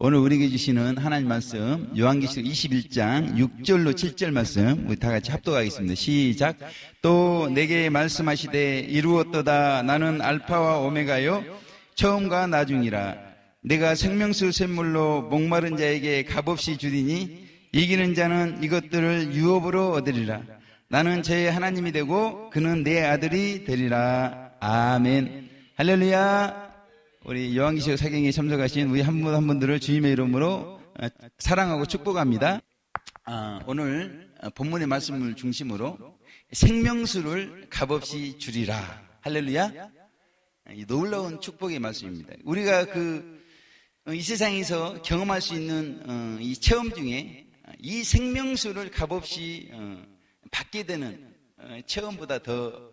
오늘 우리에게 주시는 하나님 말씀 요한계시록 21장 6절로 7절 말씀 우리 다 같이 합독하겠습니다. 시작. 또 내게 말씀하시되 이루었도다. 나는 알파와 오메가요 처음과 나중이라. 내가 생명수 샘물로 목마른 자에게 값없이 주리니 이기는 자는 이것들을 유업으로 얻으리라. 나는 저의 하나님이 되고 그는 내 아들이 되리라. 아멘. 할렐루야. 우리 요한계시록 사경에 참석하신 우리 한 분 한 분들을 주님의 이름으로 사랑하고 축복합니다. 오늘 본문의 말씀을 중심으로 생명수를 값없이 주리라. 할렐루야. 놀라운 축복의 말씀입니다. 우리가 이 세상에서 경험할 수 있는 이 체험 중에 이 생명수를 값없이 받게 되는 체험보다 더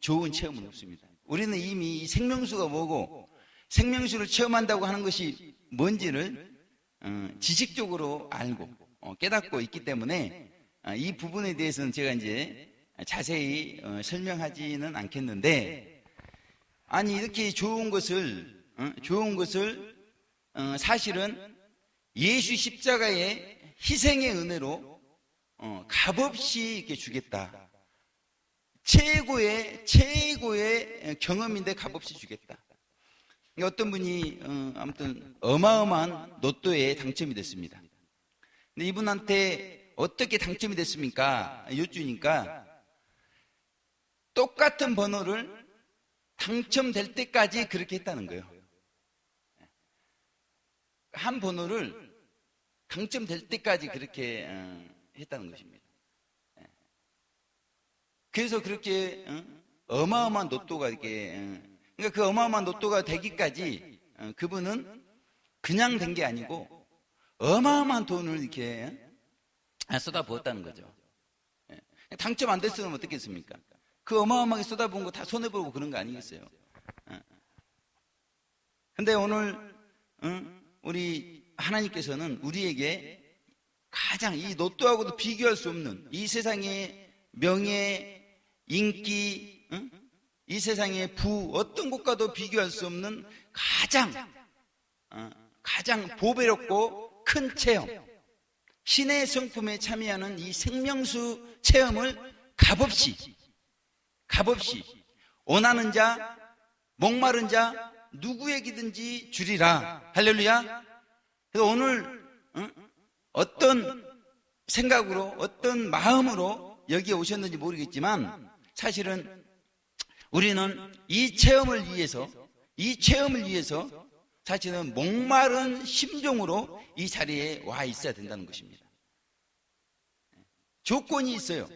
좋은 체험은 없습니다. 우리는 이미 이 생명수가 뭐고 생명수를 체험한다고 하는 것이 뭔지를 지식적으로 알고 깨닫고 있기 때문에 이 부분에 대해서는 제가 이제 자세히 설명하지는 않겠는데, 아니 이렇게 좋은 것을 사실은 예수 십자가의 희생의 은혜로 값없이 이렇게 주겠다. 최고의 경험인데 값없이 주겠다. 어떤 분이 아무튼 어마어마한 로또에 당첨이 됐습니다. 근데 이분한테 어떻게 당첨이 됐습니까? 여쭈니까 똑같은 번호를 당첨될 때까지 그렇게 했다는 거예요. 한 번호를 당첨될 때까지 그렇게 했다는 것입니다. 그래서 그렇게 어마어마한 로또가 이렇게 그러니까 그 어마어마한 로또가 되기까지 그분은 그냥 된 게 아니고 어마어마한 돈을 이렇게 쏟아부었다는 거죠. 당첨 안 됐으면 어떻겠습니까? 그 어마어마하게 쏟아부은 거 다 손해보고 그런 거 아니겠어요? 근데 오늘 우리 하나님께서는 우리에게 가장 이 로또하고도 비교할 수 없는 이 세상의 명예, 인기, 이 세상의 부, 어떤 것과도 비교할 수 없는 가장 보배롭고 큰 체험, 신의 성품에 참여하는 이 생명수 체험을 값없이 원하는 자, 목마른 자 누구에게든지 주리라. 할렐루야. 그래서 오늘 어떤 생각으로 어떤 마음으로 여기에 오셨는지 모르겠지만 사실은 우리는 이 체험을 위해서 사실은 목마른 심정으로 이 자리에 와 있어야 된다는 것입니다. 조건이 있어요.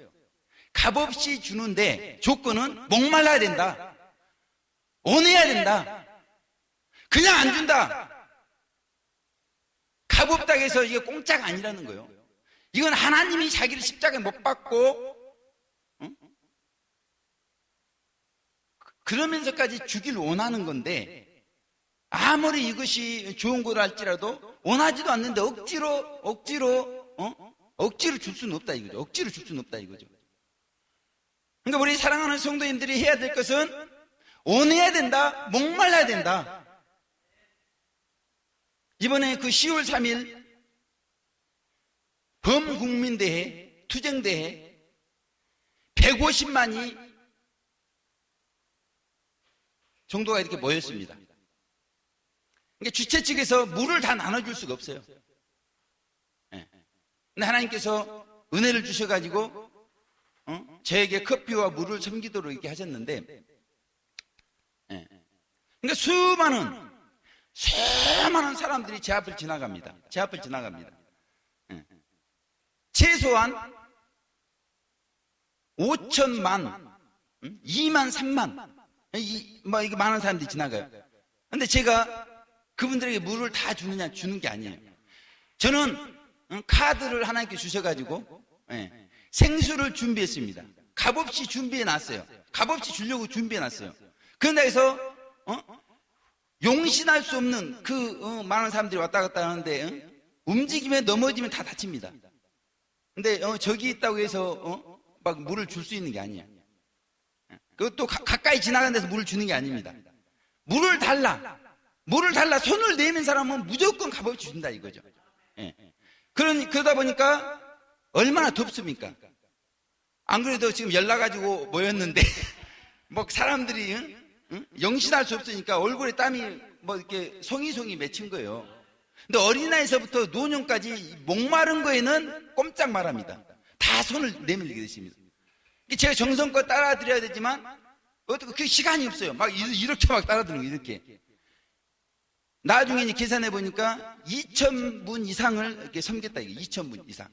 값없이 주는데 조건은 목말라야 된다. 원해야 된다. 그냥 안 준다. 값없다고 해서 이게 공짜가 아니라는 거예요. 이건 하나님이 자기를 십자가에 못 박고 그러면서까지 주길 원하는 건데, 아무리 이것이 좋은 거라 할지라도 원하지도 않는데 억지로 줄 수는 없다 이거죠. 억지로 줄 수는 없다 이거죠. 그러니까 우리 사랑하는 성도님들이 해야 될 것은 원해야 된다, 목말라야 된다. 이번에 10월 3일 범국민대회, 투쟁대회 150만이 정도가 이렇게 모였습니다. 그러니까 주최 측에서 물을 다 나눠줄 수가 없어요. 근데 하나님께서 은혜를 주셔가지고 저에게 커피와 물을 섬기도록 이렇게 하셨는데, 그러니까 수많은 사람들이 제 앞을 지나갑니다. 최소한 5천만, 2만, 3만 이게 많은 사람들이 지나가요. 근데 제가 그분들에게 물을 다 주는 게 아니에요. 저는 카드를 하나님께 주셔가지고 생수를 준비했습니다. 값없이 준비해놨어요. 값없이 주려고 준비해놨어요. 그런데 해서 용신할 수 없는 많은 사람들이 왔다 갔다 하는데 움직이면 넘어지면 다 다칩니다. 근데 저기 있다고 해서 막 물을 줄 수 있는 게 아니에요. 그것도 가까이 지나가는 데서 물을 주는 게 아닙니다. 물을 달라. 물을 달라 손을 내민 사람은 무조건 값없이 준다 이거죠. 예. 그러다 보니까 얼마나 덥습니까? 안 그래도 지금 연락가지고 모였는데 뭐 사람들이 영신할 수 없으니까 얼굴에 땀이 뭐 이렇게 송이송이 맺힌 거예요. 근데 어린아이서부터 노년까지 목마른 거에는 꼼짝 말합니다. 다 손을 내밀게 되십니다. 제가 정성껏 따라드려야 되지만 어떻게 그 시간이 없어요. 막 이렇게 막 따라드는 거 이렇게. 나중에 이제 계산해 보니까 2,000분 이상을 이렇게 섬겼다 이게 2,000분 이상.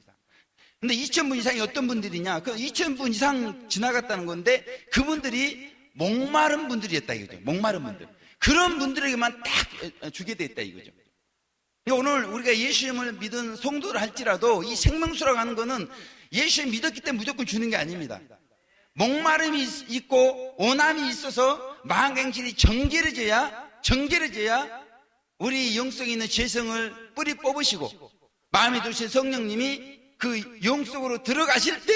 근데 2,000분 이상이 어떤 분들이냐? 그 2,000분 이상 지나갔다는 건데 그분들이 목마른 분들이었다 이거죠. 목마른 분들. 그런 분들에게만 딱 주게 됐다 이거죠. 오늘 우리가 예수님을 믿은 성도를 할지라도 이 생명수라고 하는 거는 예수님 믿었기 때문에 무조건 주는 게 아닙니다. 목마름이 있고 오남이 있어서 마음갱신이 정결해져야 우리 영성에 있는 죄성을 뿌리 뽑으시고 마음에 두신 성령님이 그 영속으로 들어가실 때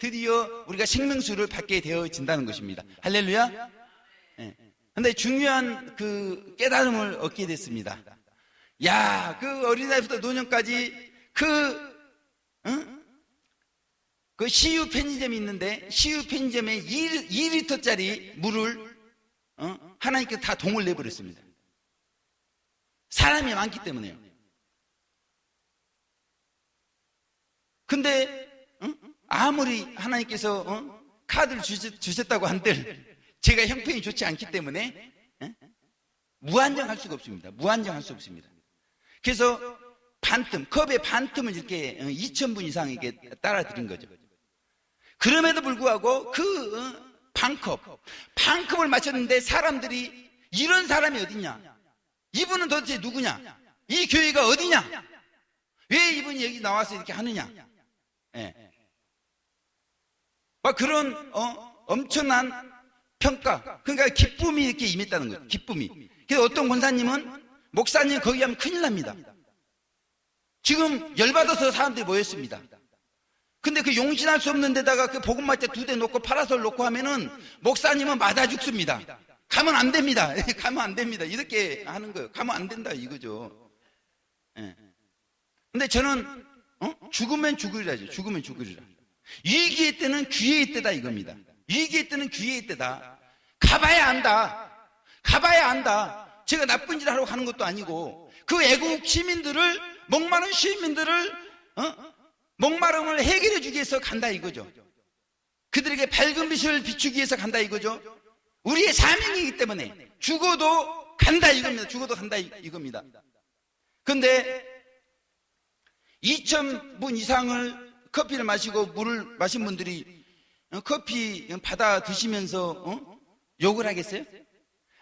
드디어 우리가 생명수를 받게 되어진다는 것입니다. 할렐루야. 그런데 중요한 그 깨달음을 얻게 됐습니다. 야, 그 어린아이부터 노년까지 그 CU 편의점이 있는데 CU 편의점에 2리터짜리 물을 하나님께서 다 동을 내버렸습니다. 사람이 많기 때문에요. 근데 아무리 하나님께서 카드를 주셨다고 한들 제가 형편이 좋지 않기 때문에 무한정할 수가 없습니다. 무한정할 수 없습니다. 그래서 컵의 반틈을 이렇게 2,000분 이상 이렇게 따라 드린 거죠. 그럼에도 불구하고 그 반컵을 마셨는데 사람들이 이런 사람이 어딨냐? 이분은 도대체 누구냐? 이 교회가 어디냐? 왜 이분이 여기 나와서 이렇게 하느냐? 예. 막 그런 엄청난 평가, 그러니까 기쁨이 이렇게 임했다는 거예요. 기쁨이. 그래서 어떤 권사님은 목사님 거기 가면 큰일 납니다. 지금 열받아서 사람들이 모였습니다. 근데 그 용신할 수 없는 데다가 그 복음마차 2대 놓고 파라솔 놓고 하면은 목사님은 맞아 죽습니다. 가면 안 됩니다. 가면 안 됩니다. 이렇게 하는 거예요. 가면 안 된다 이거죠. 예. 근데 저는 죽으면 죽으리라죠. 죽으면 죽으리라. 위기의 때는 기회의 때다 이겁니다. 위기의 때는 기회의 때다. 가봐야 안다. 가봐야 안다. 제가 나쁜 짓 하러 가는 것도 아니고 그 애국 시민들을 목마른 시민들을 목마름을 해결해 주기 위해서 간다 이거죠. 그들에게 밝은 빛을 비추기 위해서 간다 이거죠. 우리의 사명이기 때문에 죽어도 간다 이겁니다. 죽어도 간다 이겁니다. 그런데 2,000분 이상을 커피를 마시고 물을 마신 분들이 커피 받아 드시면서 욕을 하겠어요?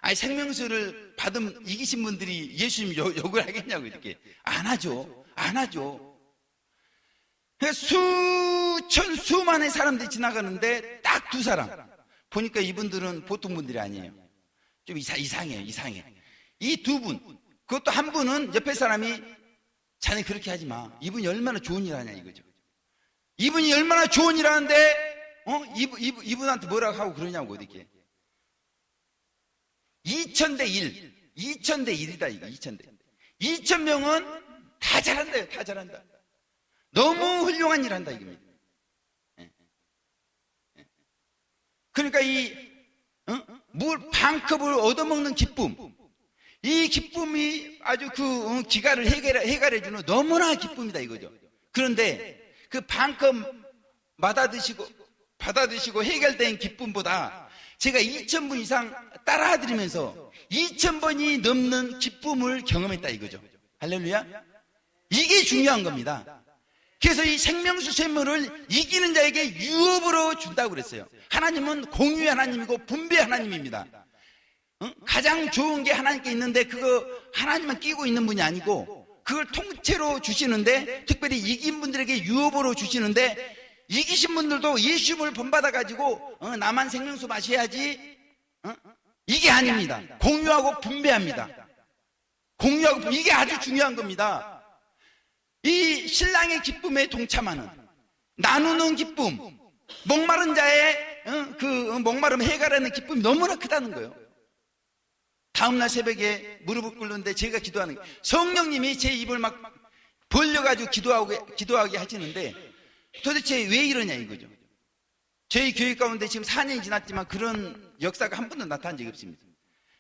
아니 생명수를 받은 이기신 분들이 예수님 욕을 하겠냐고 이렇게. 안 하죠. 안 하죠. 수만의 사람들이 지나가는데 딱 2사람 보니까 이분들은 보통 분들이 아니에요. 좀 이상해. 이 2분, 그것도 한 분은 옆에 사람이 자네 그렇게 하지 마. 이분이 얼마나 좋은 일 하냐 이거죠. 이분이 얼마나 좋은 일 하는데 이분한테 뭐라고 하고 그러냐고 이렇게. 2,000대 1, 2,000대 1이다 이거. 2,000명은 다 잘한다요. 다 잘한다. 너무 훌륭한 일 한다 이겁니다. 그러니까 물 반컵을 얻어먹는 기쁨, 이 기쁨이 아주 그 기가를 해결해주는 너무나 기쁨이다 이거죠. 그런데 그 반컵 받아 드시고 해결된 기쁨보다 제가 2,000분 이상 따라드리면서 2,000번이 넘는 기쁨을 경험했다 이거죠. 할렐루야. 이게 중요한 겁니다. 그래서 이 생명수 샘물을 이기는 자에게 유업으로 준다고 그랬어요. 하나님은 공유의 하나님이고 분배의 하나님입니다. 가장 좋은 게 하나님께 있는데 그거 하나님만 끼고 있는 분이 아니고 그걸 통째로 주시는데 특별히 이긴 분들에게 유업으로 주시는데 이기신 분들도 예수님을 본받아 가지고 나만 생명수 마셔야지 이게 아닙니다. 공유하고 분배합니다. 공유하고 이게 아주 중요한 겁니다. 이 신랑의 기쁨에 동참하는 나누는 기쁨, 목마른 자의 그 목마름 해결하는 기쁨이 너무나 크다는 거예요. 다음날 새벽에 무릎을 꿇는데 제가 기도하는 거예요. 성령님이 제 입을 막 벌려가지고 기도하게 하시는데 도대체 왜 이러냐 이거죠. 저희 교회 가운데 지금 4년이 지났지만 그런 역사가 한 번도 나타난 적이 없습니다.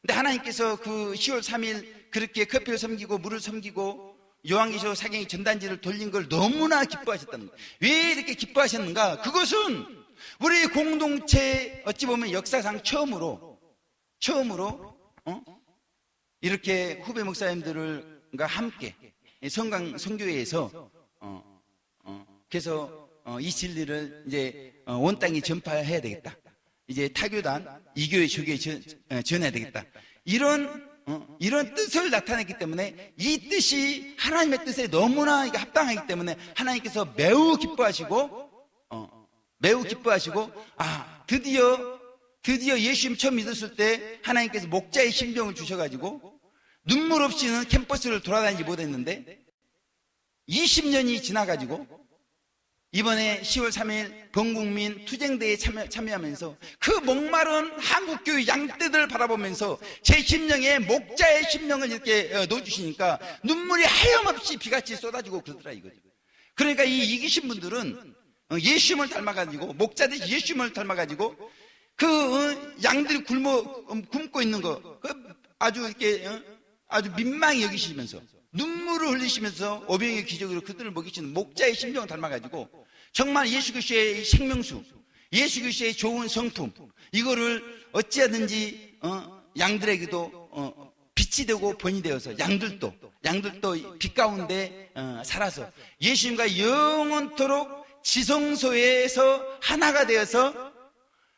근데 하나님께서 그 10월 3일 그렇게 커피를 섬기고 물을 섬기고 요한계시록 사경의 전단지를 돌린 걸 너무나 기뻐하셨다는 거예요. 왜 이렇게 기뻐하셨는가? 그것은 우리 공동체 어찌 보면 역사상 처음으로 이렇게 후배 목사님들과 함께 성강 선교회에서 그래서 이 진리를 이제 온 땅에 전파해야 되겠다. 이제 타교단 이교회 조교에 전해야 되겠다. 이런 뜻을 나타냈기 때문에 이 뜻이 하나님의 뜻에 너무나 합당하기 때문에 하나님께서 매우 기뻐하시고 드디어 예수님 처음 믿었을 때 하나님께서 목자의 심정을 주셔가지고 눈물 없이는 캠퍼스를 돌아다니지 못했는데 20년이 지나가지고 이번에 10월 3일 범국민 투쟁대에 참여하면서 그 목마른 한국교회 양떼들을 바라보면서 제 심령에 목자의 심령을 이렇게 넣어주시니까 눈물이 하염없이 비같이 쏟아지고 그러더라 이거죠. 그러니까 이 이기신 분들은 예수님을 닮아가지고 목자들 예수님을 닮아가지고 그 양들이 굶고 있는 거 아주 이렇게 아주 민망히 여기시면서 눈물을 흘리시면서 오병의 기적으로 그들을 먹이시는 목자의 심정을 닮아가지고 정말 예수 그리스도의 생명수, 예수 그리스도의 좋은 성품 이거를 어찌하든지 양들에게도 빛이 되고 본이 되어서 양들도 빛 가운데 살아서 예수님과 영원토록 지성소에서 하나가 되어서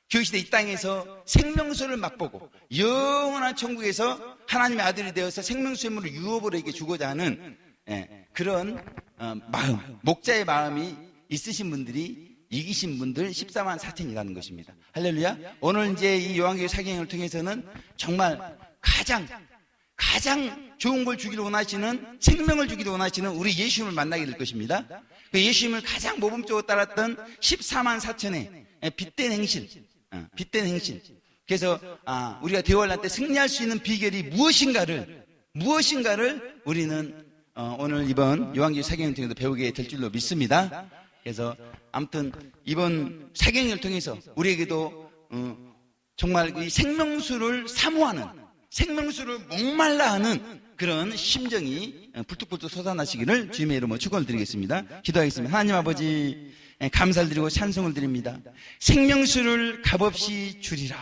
교회시대 이 땅에서 생명수를 맛보고 영원한 천국에서 하나님의 아들이 되어서 생명수의 물을 유업으로에게 주고자 하는 그런 마음, 목자의 마음이 있으신 분들이 이기신 분들 14만 4천이라는 것입니다. 할렐루야. 오늘 이제 이 요한계시록 사경을 통해서는 정말 가장 좋은 걸 주기를 원하시는 생명을 주기를 원하시는 우리 예수님을 만나게 될 것입니다. 그 예수님을 가장 모범적으로 따랐던 14만 4천의 빛된 행실. 그래서 우리가 대화할 때 승리할 수 있는 비결이 무엇인가를 우리는 오늘 이번 요한계시록 사경을 통해서 배우게 될 줄로 믿습니다. 그래서 아무튼 이번 사경을 통해서 우리에게도 정말 이 생명수를 사모하는, 생명수를 목말라 하는 그런 심정이 불뚝불뚝 솟아나시기를 주님의 이름으로 축원을 드리겠습니다. 기도하겠습니다. 하나님 아버지, 감사를 드리고 찬송을 드립니다. 생명수를 값없이 주리라.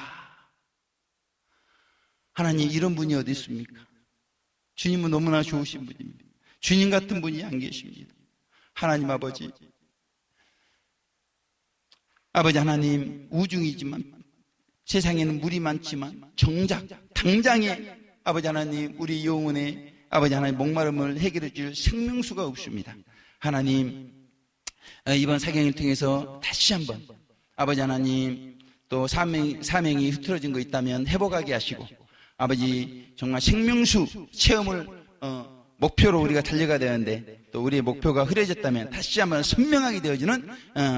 하나님, 이런 분이 어디 있습니까? 주님은 너무나 좋으신 분입니다. 주님 같은 분이 안 계십니다. 하나님 아버지, 아버지 하나님, 우중이지만 세상에는 물이 많지만 정작 당장에 아버지 하나님, 우리 영혼의 아버지 하나님 목마름을 해결해 줄 생명수가 없습니다. 하나님, 이번 사경을 통해서 다시 한번 아버지 하나님, 또 사명이 흐트러진 거 있다면 회복하게 하시고, 아버지 정말 생명수 체험을 목표로 우리가 달려가야 되는데 또 우리의 목표가 흐려졌다면 다시 한번 선명하게 되어지는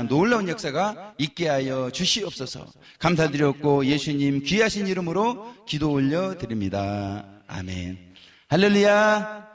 놀라운 역사가 있게 하여 주시옵소서. 감사드렸고 예수님 귀하신 이름으로 기도 올려드립니다. 아멘. 할렐루야.